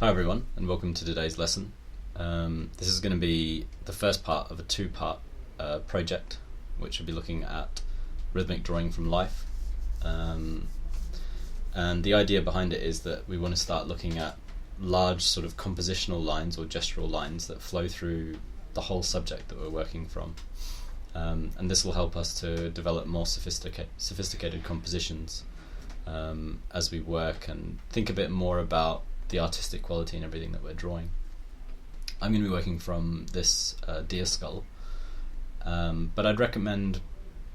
Hi everyone, and welcome to today's lesson. This is going to be the first part of a two-part project, which will be looking at rhythmic drawing from life. And the idea behind it is that we want to start looking at large sort of compositional lines or gestural lines that flow through the whole subject that we're working from. And this will help us to develop more sophisticated compositions as we work and think a bit more about the artistic quality and everything that we're drawing. I'm going to be working from this deer skull, but I'd recommend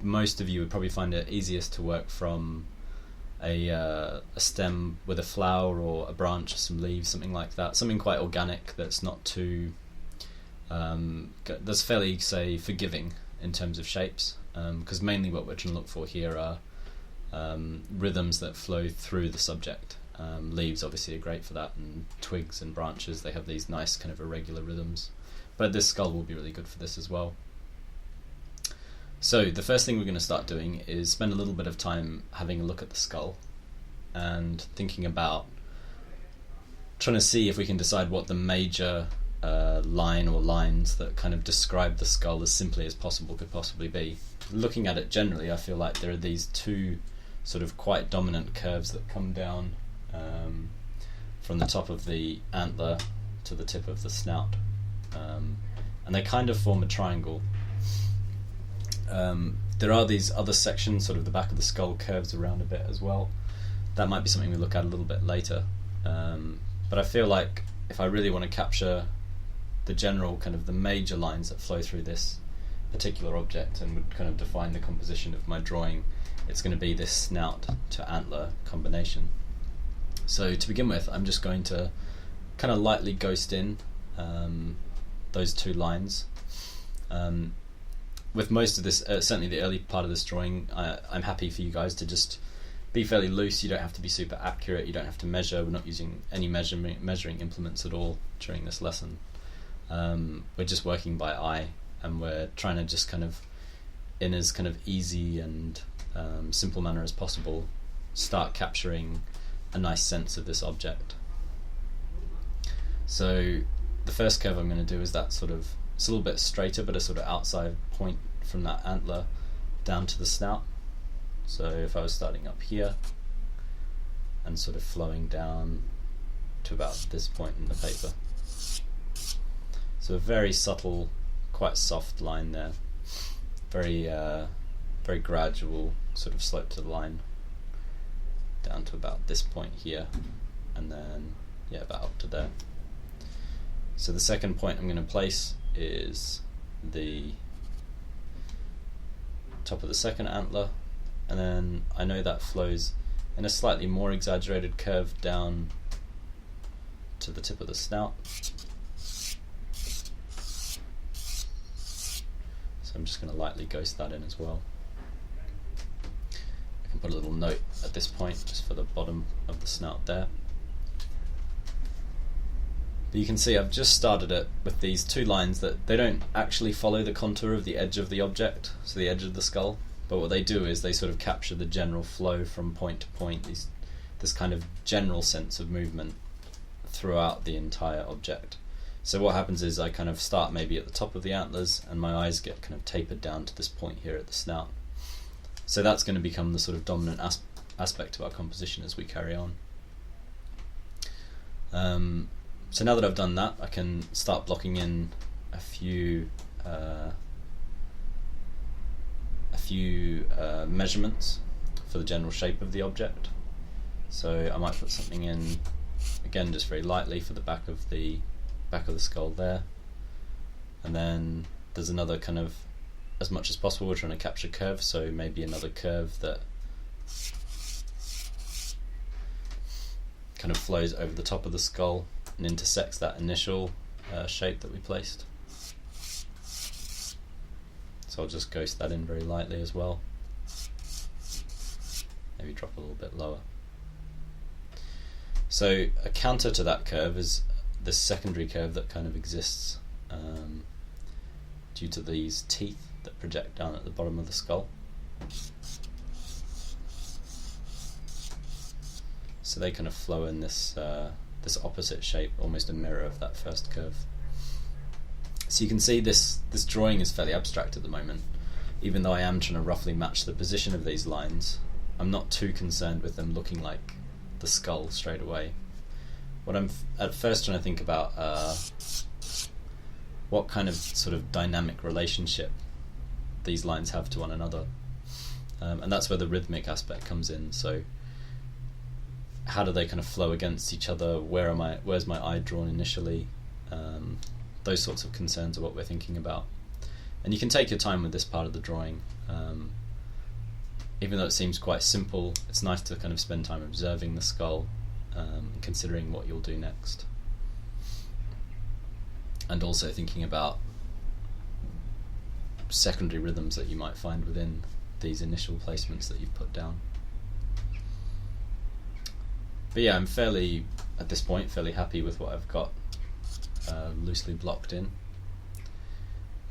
most of you would probably find it easiest to work from a stem with a flower or a branch or some leaves, something like that, something quite organic that's not too that's fairly, say, forgiving in terms of shapes, because mainly what we're trying to look for here are rhythms that flow through the subject. Leaves obviously are great for that, and twigs and branches, they have these nice kind of irregular rhythms, but this skull will be really good for this as well. So the first thing we're going to start doing is spend a little bit of time having a look at the skull and thinking about trying to see if we can decide what the major line or lines that kind of describe the skull as simply as possible could possibly be. Looking at it generally, I feel like there are these two sort of quite dominant curves that come down from the top of the antler to the tip of the snout, and they kind of form a triangle. There are these other sections, sort of the back of the skull curves around a bit as well. That might be something we look at a little bit later, but I feel like if I really want to capture the general kind of the major lines that flow through this particular object and would kind of define the composition of my drawing, it's going to be this snout to antler combination. So to begin with, I'm just going to kind of lightly ghost in those two lines. With most of this, certainly the early part of this drawing, I'm happy for you guys to just be fairly loose. You don't have to be super accurate, you don't have to measure. We're not using any measuring implements at all during this lesson. We're just working by eye, and we're trying to just kind of, in as kind of easy and simple manner as possible, start capturing a nice sense of this object. So the first curve I'm going to do is that sort of, it's a little bit straighter, but a sort of outside point from that antler down to the snout. So if I was starting up here and sort of flowing down to about this point in the paper. So a very subtle, quite soft line there. Very very gradual sort of slope to the line down to about this point here, and then about up to there. So the second point I'm going to place is the top of the second antler, and then I know that flows in a slightly more exaggerated curve down to the tip of the snout. So I'm just going to lightly ghost that in as well. I can put a little note at this point just for the bottom of the snout there. But you can see I've just started it with these two lines that they don't actually follow the contour of the edge of the object, so the edge of the skull, but what they do is they sort of capture the general flow from point to point, this kind of general sense of movement throughout the entire object. So what happens is I kind of start maybe at the top of the antlers, and my eyes get kind of tapered down to this point here at the snout. So that's going to become the sort of dominant aspect of our composition as we carry on. So now that I've done that, I can start blocking in a few measurements for the general shape of the object. So I might put something in, again, just very lightly for the back of the skull there, and then there's another kind of, as much as possible we're trying to capture curves, so maybe another curve that kind of flows over the top of the skull and intersects that initial shape that we placed. So I'll just ghost that in very lightly as well, maybe drop a little bit lower. So a counter to that curve is this secondary curve that kind of exists due to these teeth that project down at the bottom of the skull. So they kind of flow in this this opposite shape, almost a mirror of that first curve. So you can see this drawing is fairly abstract at the moment. Even though I am trying to roughly match the position of these lines, I'm not too concerned with them looking like the skull straight away. What I'm at first trying to think about what kind of sort of dynamic relationship these lines have to one another, and that's where the rhythmic aspect comes in. So how do they kind of flow against each other? Where's my eye drawn initially? Those sorts of concerns are what we're thinking about. And you can take your time with this part of the drawing. Even though it seems quite simple, it's nice to kind of spend time observing the skull, considering what you'll do next. And also thinking about secondary rhythms that you might find within these initial placements that you've put down. But yeah, I'm at this point, fairly happy with what I've got loosely blocked in.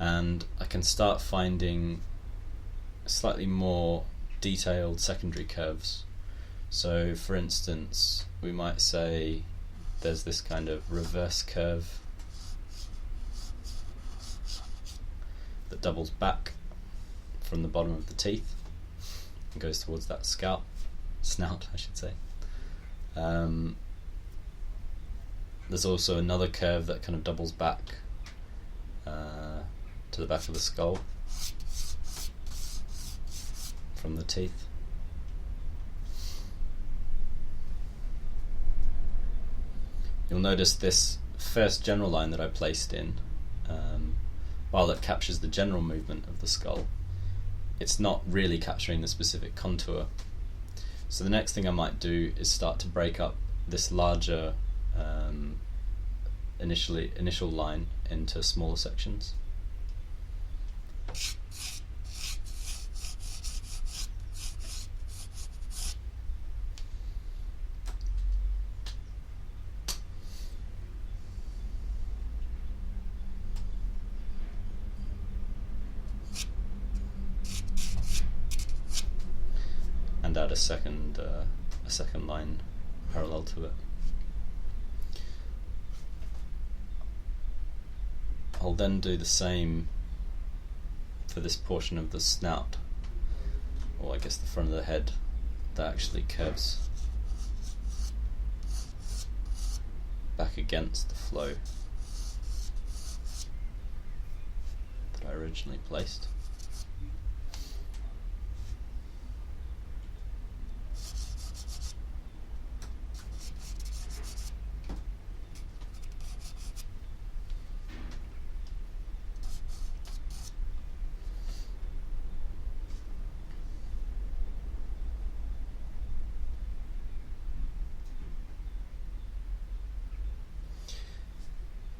And I can start finding slightly more detailed secondary curves. So for instance, we might say there's this kind of reverse curve that doubles back from the bottom of the teeth and goes towards that snout, I should say. There's also another curve that kind of doubles back to the back of the skull from the teeth. You'll notice this first general line that I placed in, while it captures the general movement of the skull, it's not really capturing the specific contour. So the next thing I might do is start to break up this larger initial line into smaller sections. And add a second line parallel to it. I'll then do the same for this portion of the snout, or I guess the front of the head, that actually curves back against the flow that I originally placed.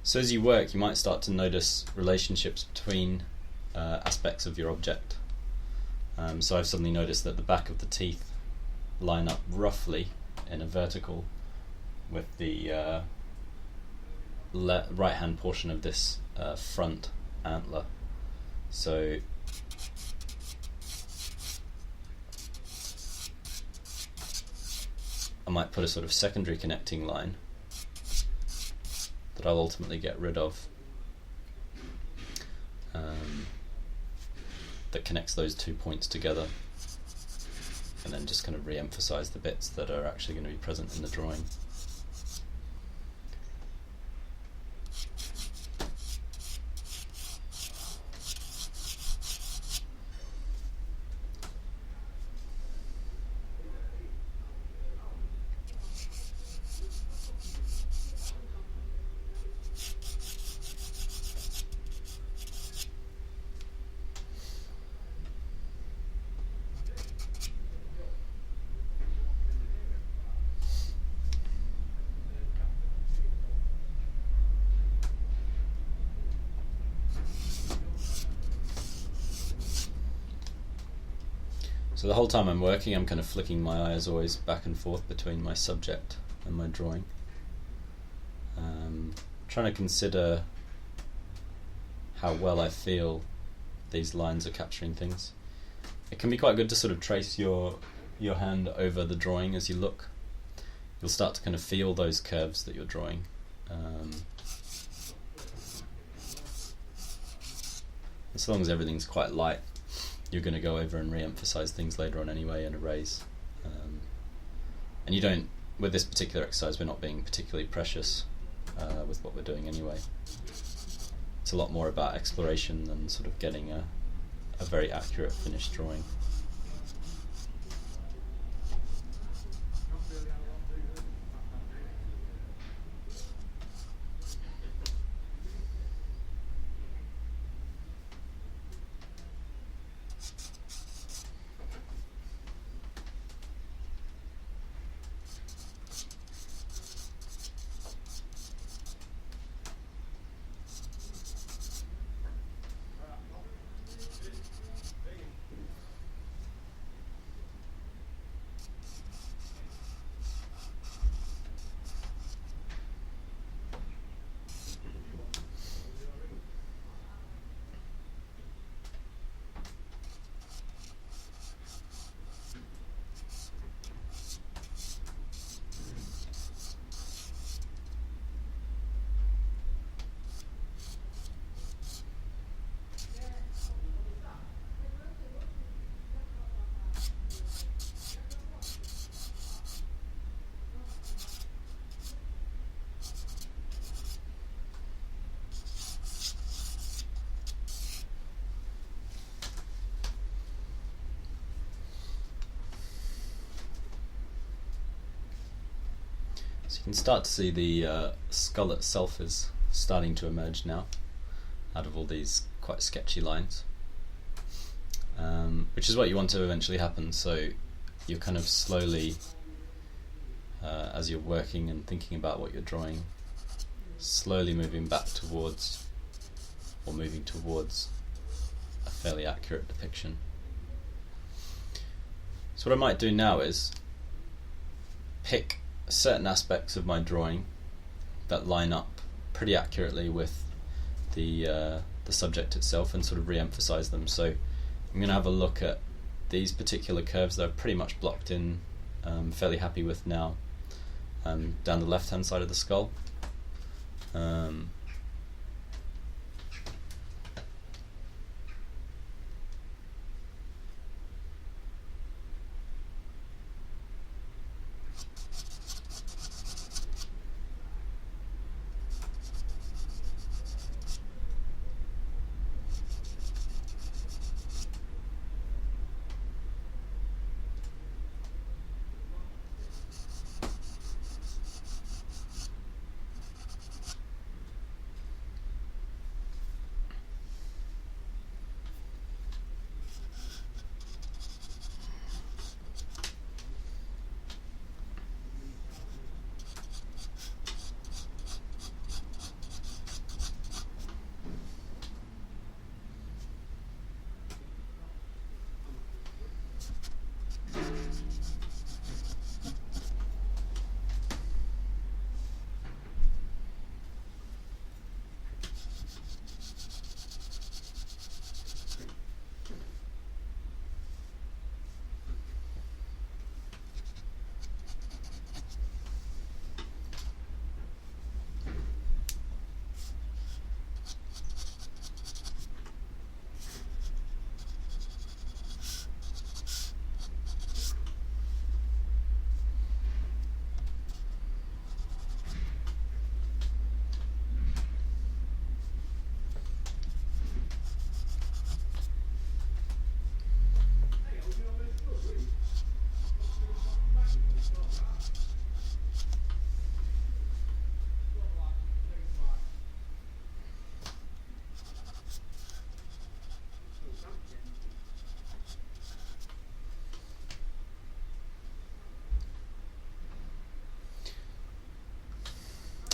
So as you work, you might start to notice relationships between aspects of your object. So I've suddenly noticed that the back of the teeth line up roughly in a vertical with the right-hand portion of this front antler. So I might put a sort of secondary connecting line that I'll ultimately get rid of, that connects those 2 points together, and then just kind of re-emphasize the bits that are actually going to be present in the drawing. So the whole time I'm working, I'm kind of flicking my eye as always back and forth between my subject and my drawing. Trying to consider how well I feel these lines are capturing things. It can be quite good to sort of trace your hand over the drawing as you look, you'll start to kind of feel those curves that you're drawing. As long as everything's quite light, you're going to go over and re-emphasize things later on anyway and erase. And you don't, with this particular exercise, we're not being particularly precious with what we're doing anyway. It's a lot more about exploration than sort of getting a very accurate finished drawing. So you can start to see the skull itself is starting to emerge now out of all these quite sketchy lines, which is what you want to eventually happen. So you're kind of slowly, as you're working and thinking about what you're drawing, slowly moving back towards, or moving towards, a fairly accurate depiction. So what I might do now is pick certain aspects of my drawing that line up pretty accurately with the subject itself and sort of re-emphasize them. So I'm going to have a look at these particular curves that are pretty much blocked in, fairly happy with now, down the left hand side of the skull.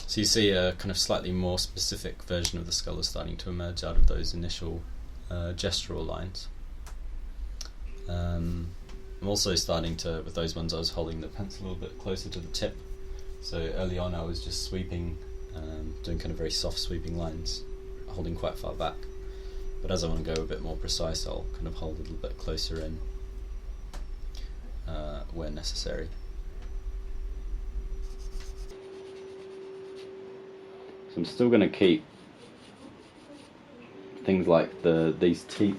So you see a kind of slightly more specific version of the skull is starting to emerge out of those initial gestural lines. I'm also starting to, with those ones I was holding the pencil a little bit closer to the tip. So early on I was just sweeping, doing kind of very soft sweeping lines, holding quite far back. But as I want to go a bit more precise, I'll kind of hold a little bit closer in where necessary. So I'm still going to keep things like these teeth.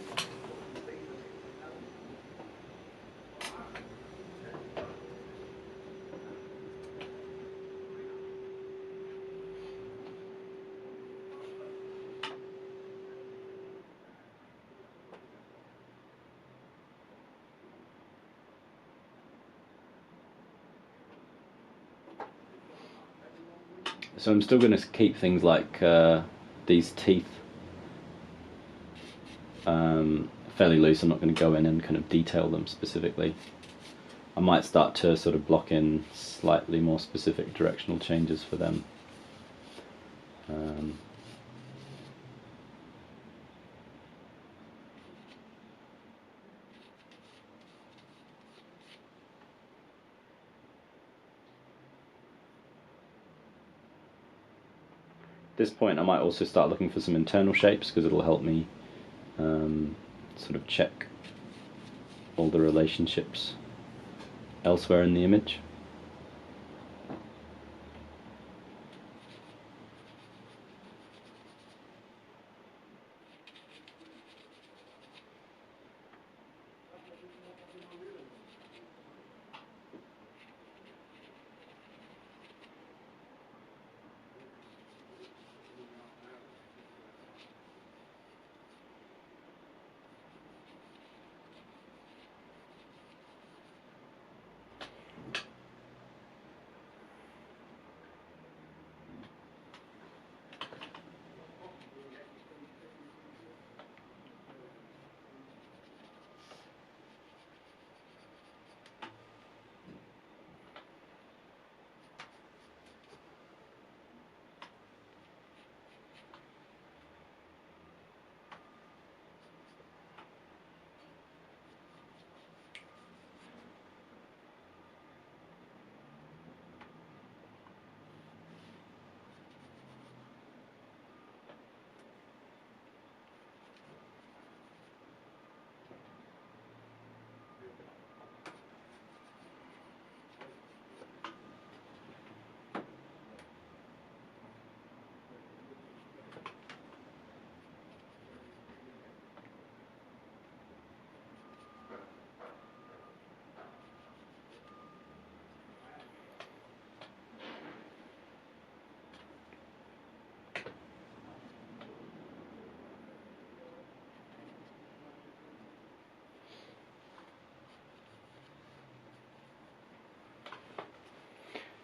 So I'm still going to keep things like these teeth fairly loose. I'm not going to go in and kind of detail them specifically. I might start to sort of block in slightly more specific directional changes for them. At this point I might also start looking for some internal shapes, because it'll help me sort of check all the relationships elsewhere in the image.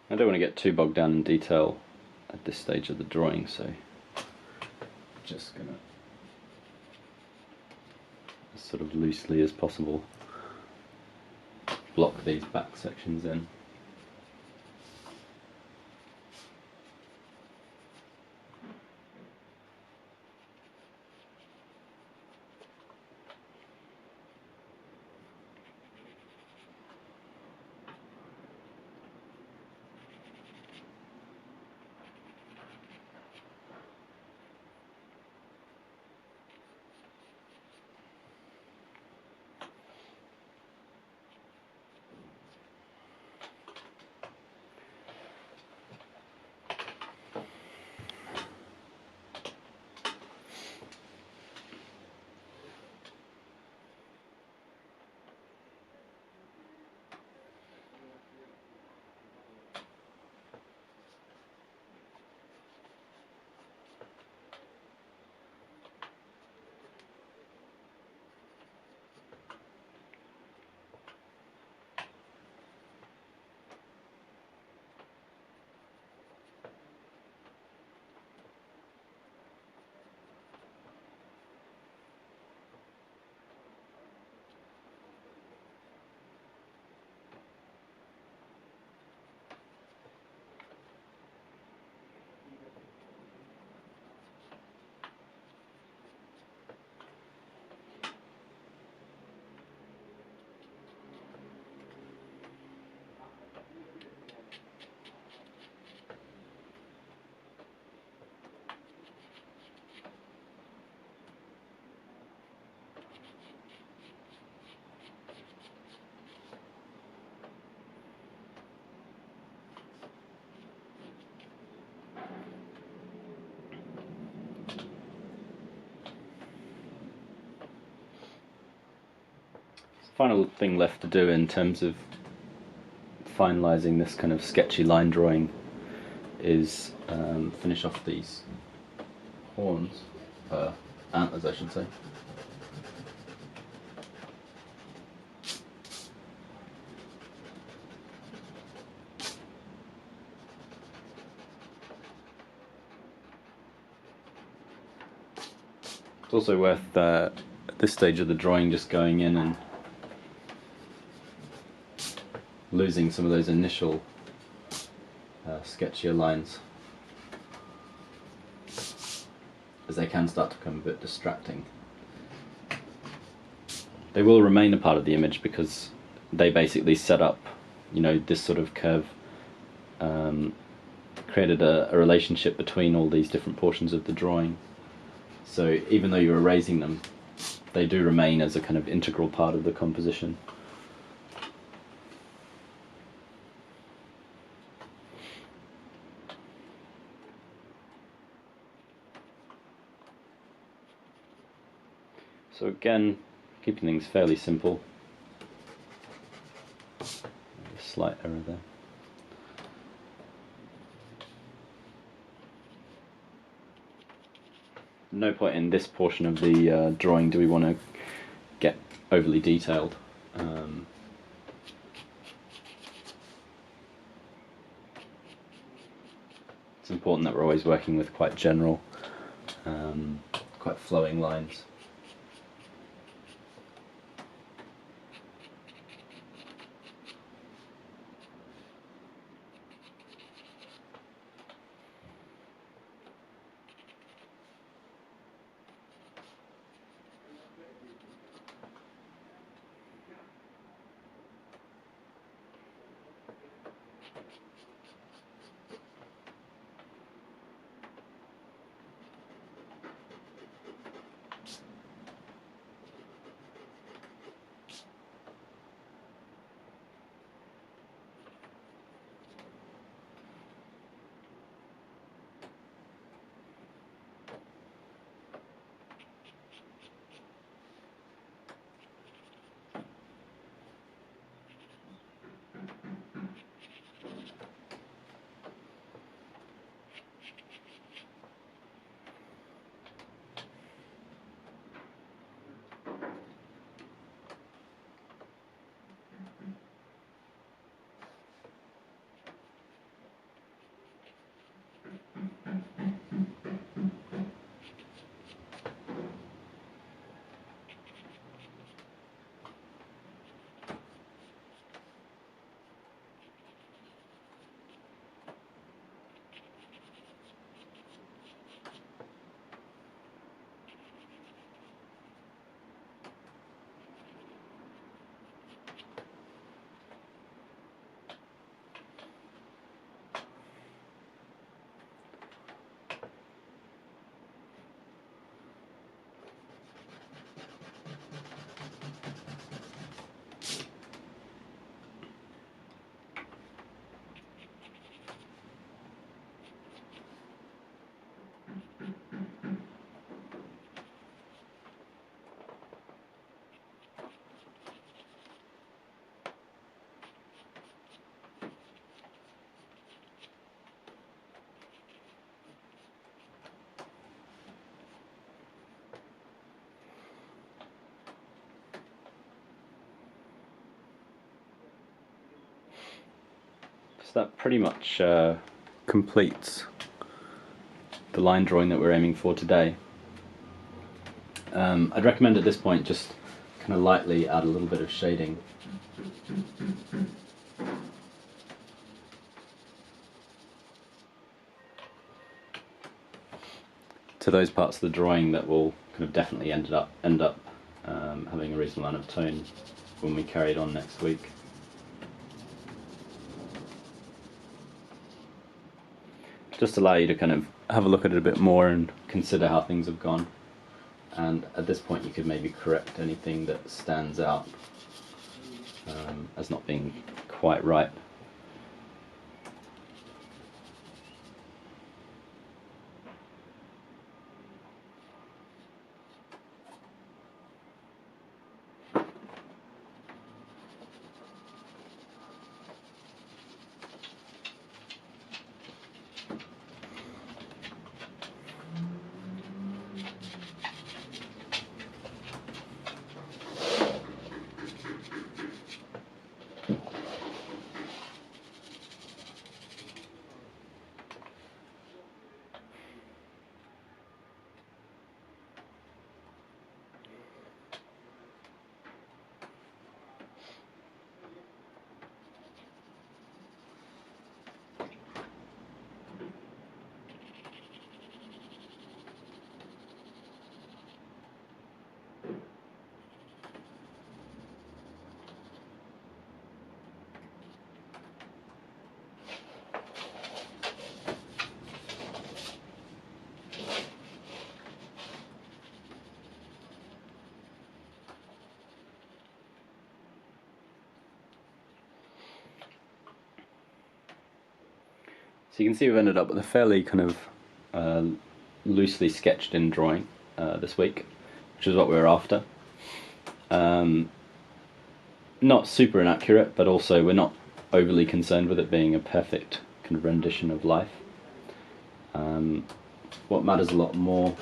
I don't want to get too bogged down in detail at this stage of the drawing, so I'm just gonna, as sort of loosely as possible, block these back sections in. final thing left to do in terms of finalising this kind of sketchy line drawing is finish off these horns, antlers I should say. It's also worth at this stage of the drawing just going in and losing some of those initial sketchier lines, as they can start to become a bit distracting. They will remain a part of the image because they basically set up, this sort of curve, created a relationship between all these different portions of the drawing. So even though you're erasing them, they do remain as a kind of integral part of the composition. So again, keeping things fairly simple. A slight error there. No point in this portion of the drawing do we want to get overly detailed. It's important that we're always working with quite general, quite flowing lines. So that pretty much completes the line drawing that we're aiming for today. I'd recommend at this point just kind of lightly add a little bit of shading. To those parts of the drawing that will kind of definitely end up having a reasonable amount of tone when we carry it on next week. Just allow you to kind of have a look at it a bit more and consider how things have gone. And at this point you could maybe correct anything that stands out as not being quite right. So you can see we've ended up with a fairly kind of loosely sketched in drawing this week, which is what we were after. Not super inaccurate, but also we're not overly concerned with it being a perfect kind of rendition of life. What matters a lot more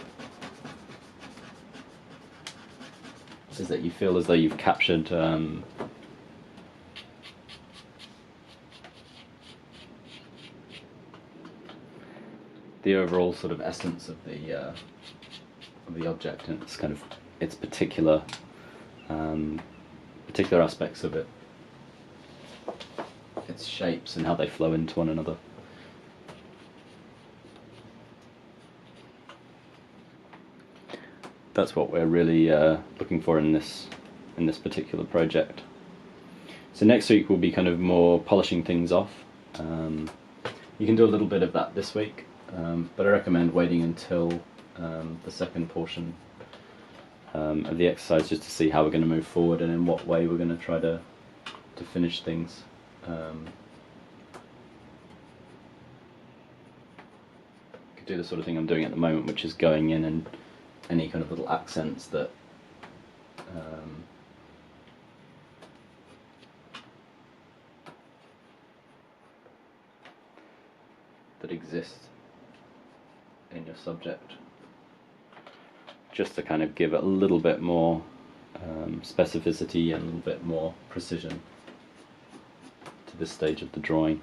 is that you feel as though you've captured the overall sort of essence of the object and its kind of its particular aspects of it, its shapes and how they flow into one another. That's what we're really looking for in this particular project. So next week we'll be kind of more polishing things off. You can do a little bit of that this week, but I recommend waiting until the second portion of the exercise, just to see how we're going to move forward and in what way we're going to try to finish things. Could do the sort of thing I'm doing at the moment, which is going in and any kind of little accents that that exist in your subject, just to kind of give it a little bit more specificity and a little bit more precision to this stage of the drawing.